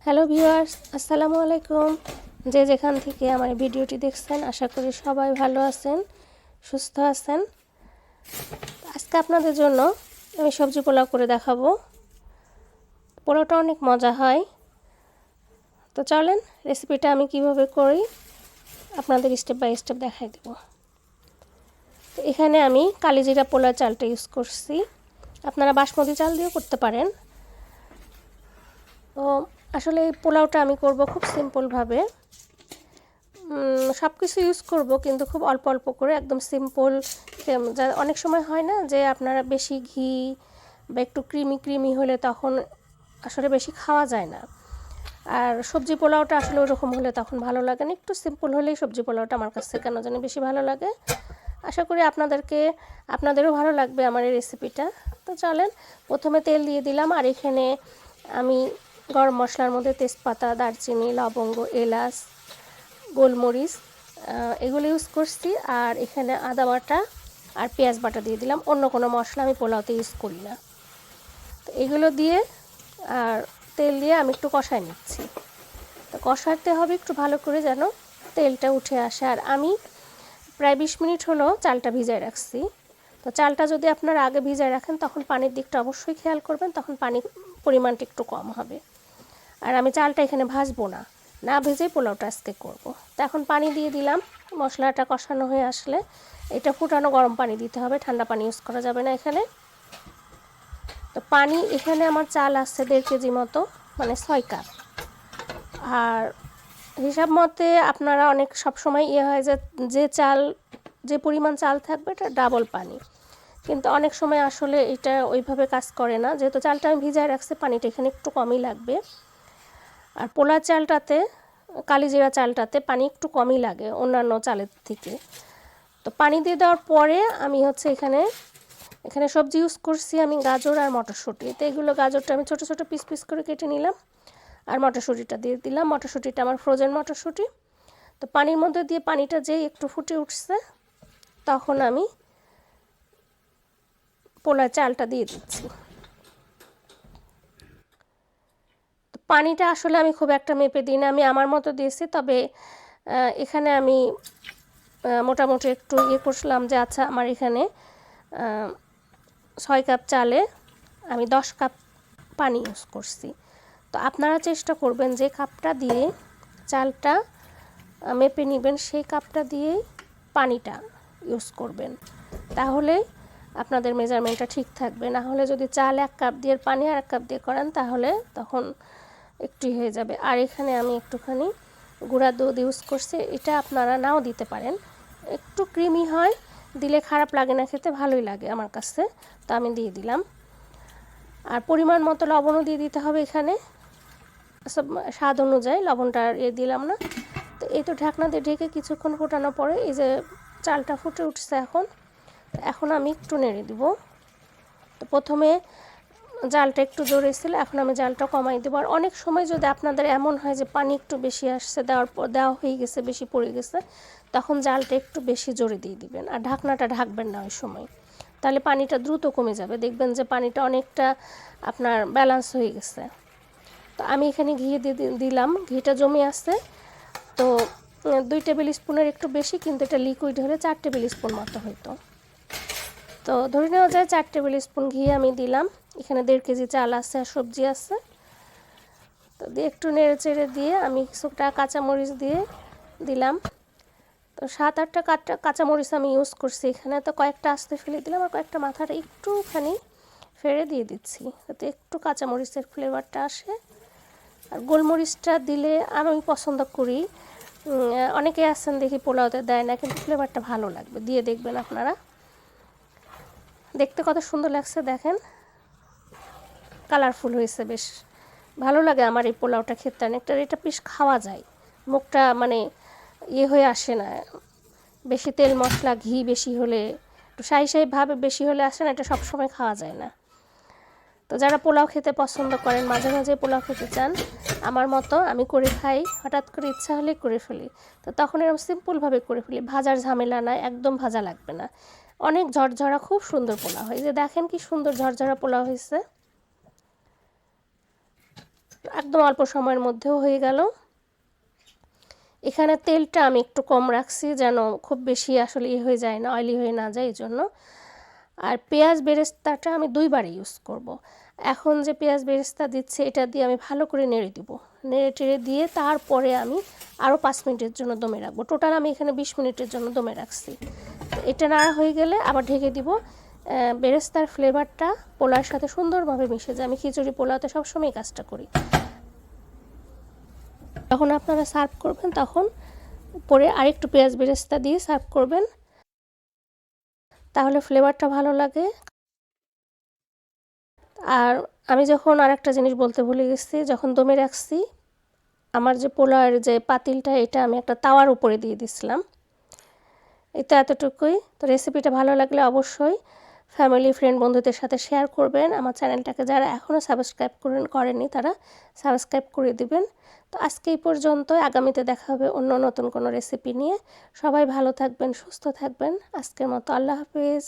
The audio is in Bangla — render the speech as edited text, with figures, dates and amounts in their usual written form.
হ্যালো ভিউয়ার্স, আসসালামু আলাইকুম। যে যেখান থেকে আমার ভিডিওটি দেখছেন আশা করি সবাই ভালো আছেন, সুস্থ আছেন। আজকে আপনাদের জন্য আমি সবজি পোলাও করে দেখাবো। পোলাওটা অনেক মজা হয়। তো চলেন রেসিপিটা আমি কিভাবে করি আপনাদের স্টেপ বাই স্টেপ দেখাই দেব। তো এখানে আমি কালিজিরা পোলাও চালটা ইউজ করছি, আপনারা বাসমতি চাল দিয়েও করতে পারেন। তো আসলে এই পোলাওটা আমি করব খুব সিম্পলভাবে, সব কিছু ইউজ করব কিন্তু খুব অল্প অল্প করে, একদম সিম্পল। যা অনেক সময় হয় না যে আপনারা বেশি ঘি বা একটু ক্রিমি হলে তখন আসলে বেশি খাওয়া যায় না, আর সবজি পোলাওটা আসলে ওরকম হলে তখন ভালো লাগে না। একটু সিম্পল হলেই সবজি পোলাওটা আমার কাছে কেন জানি বেশি ভালো লাগে। আশা করি আপনাদেরও ভালো লাগবে আমার এই রেসিপিটা। তো চলেন, প্রথমে তেল দিয়ে দিলাম, আর এখানে আমি গরম মশলার মধ্যে তেজপাতা, দারচিনি, লবঙ্গ, এলাচ, গোলমরিচ এগুলো ইউজ করছি, আর এখানে আদা বাটা আর পেঁয়াজ বাটা দিয়ে দিলাম। অন্য কোনো মশলা আমি পোলাওতে ইউজ করি না। তো এগুলো দিয়ে আর তেল দিয়ে আমি একটু কষায় নিচ্ছি। তো কষাতে হবে একটু ভালো করে যেন তেলটা উঠে আসে। আর আমি প্রায় 20 মিনিট হলো চালটা ভিজায় রাখছি। তো চালটা যদি আপনারা আগে ভিজায় রাখেন তখন পানির দিকটা অবশ্যই খেয়াল করবেন, তখন পানির পরিমাণটা একটু কম হবে। আর আমি চালটা এখানে ভাজবো না, না ভেজেই পোলাওটা আজকে করব। তো এখন পানি দিয়ে দিলাম। মশলাটা কষানো হয়ে আসলে এটা ফুটানো গরম পানি দিতে হবে, ঠান্ডা পানি ইউজ করা যাবে না এখানে। তো পানি এখানে আমার চাল আসছে 1.5 কেজি মতো, মানে 6 কাপ। আর হিসাব মতে আপনারা অনেক সবসময় হয় যে চাল, যে পরিমাণ চাল থাকবে এটা ডাবল পানি, কিন্তু অনেক সময় আসলে এটা ওইভাবে কাজ করে না। যেহেতু চালটা আমি ভিজায় রাখছি, পানিটা এখানে একটু কমই লাগবে। আর পোলা চালটাতে, কালিজিরা চালটাতে পানি একটু কমই লাগে অন্যান্য চালের থেকে। তো পানি দিয়ে দেওয়ার পরে আমি এখানে সবজি ইউজ করছি আমি গাজর আর মটরশুঁটি। তো এগুলো, গাজরটা আমি ছোটো ছোটো পিস করে কেটে নিলাম, আর মটরশুঁটিটা দিয়ে দিলাম। মটরশুঁটিটা আমার ফ্রোজেন মটরশুঁটি। তো পানির মধ্যে দিয়ে পানিটা যেই একটু ফুটে উঠছে তখন আমি পোলা চালটা দিয়ে দিচ্ছি। তো পানিটা আসলে আমি খুব একটা মেপে দিই না, আমি আমার মতো দিয়েছি। তবে এখানে আমি মোটামুটি একটু করছিলাম যে আচ্ছা আমার এখানে 6 কাপ চালে আমি 10 কাপ পানি ইউজ করছি। তো আপনারা চেষ্টা করবেন যে কাপটা দিয়ে চালটা মেপে নেবেন, সেই কাপটা দিয়েই পানিটা ইউজ করবেন, তাহলে আপনাদের মেজারমেন্টটা ঠিক থাকবে। না হলে যদি চাল 1 কাপ দিয়ে পানি আর 1 কাপ দিয়ে করেন তাহলে তখন একটু হয়ে যাবে। আর এখানে আমি একটুখানি গুঁড়া দুধ ইউজ করছি, এটা আপনারা নাও দিতে পারেন, একটু ক্রিমি হয়, দিলে খারাপ লাগে না, খেতে ভালোই লাগে আমার কাছে। তো আমি দিয়ে দিলাম। আর পরিমাণ মতো লবণও দিয়ে দিতে হবে এখানে, সব স্বাদ অনুযায়ী লবণটা দিলাম না। তো এই তো ঢাকনা দিয়ে ঢেকে কিছুক্ষণ ফোটানোর পরে এই যে চালটা ফুটে উঠছে, এখন আমি একটু নেড়ে দিব। তো প্রথমে জালটা একটু জোরে ছিল, এখন আমি জালটা কমাই দেবো। আর অনেক সময় যদি আপনাদের এমন হয় যে পানি একটু বেশি আসছে, দেওয়া হয়ে গেছে, বেশি পড়ে গেছে, তখন জালটা একটু বেশি জোরে দিয়ে দিবেন, আর ঢাকনাটা ঢাকবেন না ওই সময়, তাহলে পানিটা দ্রুত কমে যাবে। দেখবেন যে পানিটা অনেকটা আপনার ব্যালেন্স হয়ে গেছে। তো আমি এখানে ঘি দিয়ে দিলাম, ঘিটা জমে আসছে। তো 2 টেবিল স্পুনের একটু বেশি, কিন্তু এটা লিকুইড হলে 4 টেবিল স্পুন মতো হইতো। তো ধরে নেওয়া যায় 4 টেবিল স্পুন ঘি আমি দিলাম। এখানে 1.5 কেজি চাল আছে আর সবজি আছে। তো দিয়ে একটু নেড়ে চেড়ে দিয়ে আমি কিছুটা কাঁচামরিচ দিয়ে দিলাম। তো 7-8টা কাঁচামরিচ আমি ইউজ করছি এখানে। তো কয়েকটা আস্তে ফেলে দিলাম, আর কয়েকটা মাথাটা একটুখানি ফেড়ে দিয়ে দিচ্ছি, যাতে একটু কাঁচামরিচের ফ্লেভারটা আসে। আর গোলমরিচটা দিলে আমি পছন্দ করি, অনেকে আছেন দেখি পোলাওতে দেয় না, কিন্তু ফ্লেভারটা ভালো লাগবে, দিয়ে দেখবেন আপনারা। দেখতে কত সুন্দর লাগছে দেখেন, কালারফুল হয়েছে, বেশ ভালো লাগে আমার এই পোলাওটা খেতে অনেকটা। এটা বেশ খাওয়া যায়, মুখটা মানে হয়ে আসে না। বেশি তেল মশলা ঘি বেশি হলে, একটু শাহি ভাবে বেশি হলে আসে না, এটা সবসময় খাওয়া যায় না। তো যারা পোলাও খেতে পছন্দ করেন, মাঝে মাঝে পোলাও খেতে চান আমার মতো, আমি করে খাই, হঠাৎ করে ইচ্ছা হলে করে ফেলি। তো তখন এরকম সিম্পলভাবে করে ফেলি, ভাজার ঝামেলা নাই, একদম ভাজা লাগবে না, অনেক ঝরঝরা খুব সুন্দর পোলাও হয়। যে দেখেন কি সুন্দর ঝরঝরা পোলাও হয়েছে। একদম অল্প সময়ের মধ্যেও হয়ে গেল। এখানে তেলটা আমি একটু কম রাখছি যেন খুব বেশি আসলে হয়ে যায় না, অয়েলি হয়ে না যায় এই জন্য। আর পেঁয়াজ বেরেস্তাটা আমি 2বার ইউজ করব। এখন যে পেঁয়াজ বেরেস্তা দিচ্ছে এটা দিয়ে আমি ভালো করে নেড়ে দিব। নেড়ে টেড়ে দিয়ে তারপরে আমি আরও 5 মিনিটের জন্য দমে রাখবো। টোটাল আমি এখানে 20 মিনিটের জন্য দমে রাখছি। তো এটা নাড়া হয়ে গেলে আবার ঢেকে দিব। বেরেস্তার ফ্লেভারটা পোলার সাথে সুন্দরভাবে মিশে যায়। আমি খিচুড়ি পোলাওতে সবসময় কাজটা করি। যখন আপনারা সার্ভ করবেন তখন পরে আরেকটু পেঁয়াজ বেরেস্তা দিয়ে সার্ভ করবেন, তাহলে ফ্লেভারটা ভালো লাগে। আর আমি যখন আরেকটা জিনিস বলতে ভুলে গেছি, যখন দমে রাখছি আমার যে পোলাওয়ের যে পাতিলটা এটা আমি একটা তাওয়ার উপরে দিয়ে দিছিলাম। এটা এতটুকুই। তো রেসিপিটা ভালো লাগলে অবশ্যই ফ্যামিলি ফ্রেন্ড বন্ধুদের সাথে শেয়ার করবেন। আমার চ্যানেলটাকে যারা এখনও সাবস্ক্রাইব করেনি তারা সাবস্ক্রাইব করে দিবেন। তো আজকে এই পর্যন্ত, আগামীতে দেখা হবে অন্য নতুন কোনো রেসিপি নিয়ে। সবাই ভালো থাকবেন, সুস্থ থাকবেন। আজকের মতো আল্লাহ হাফেজ।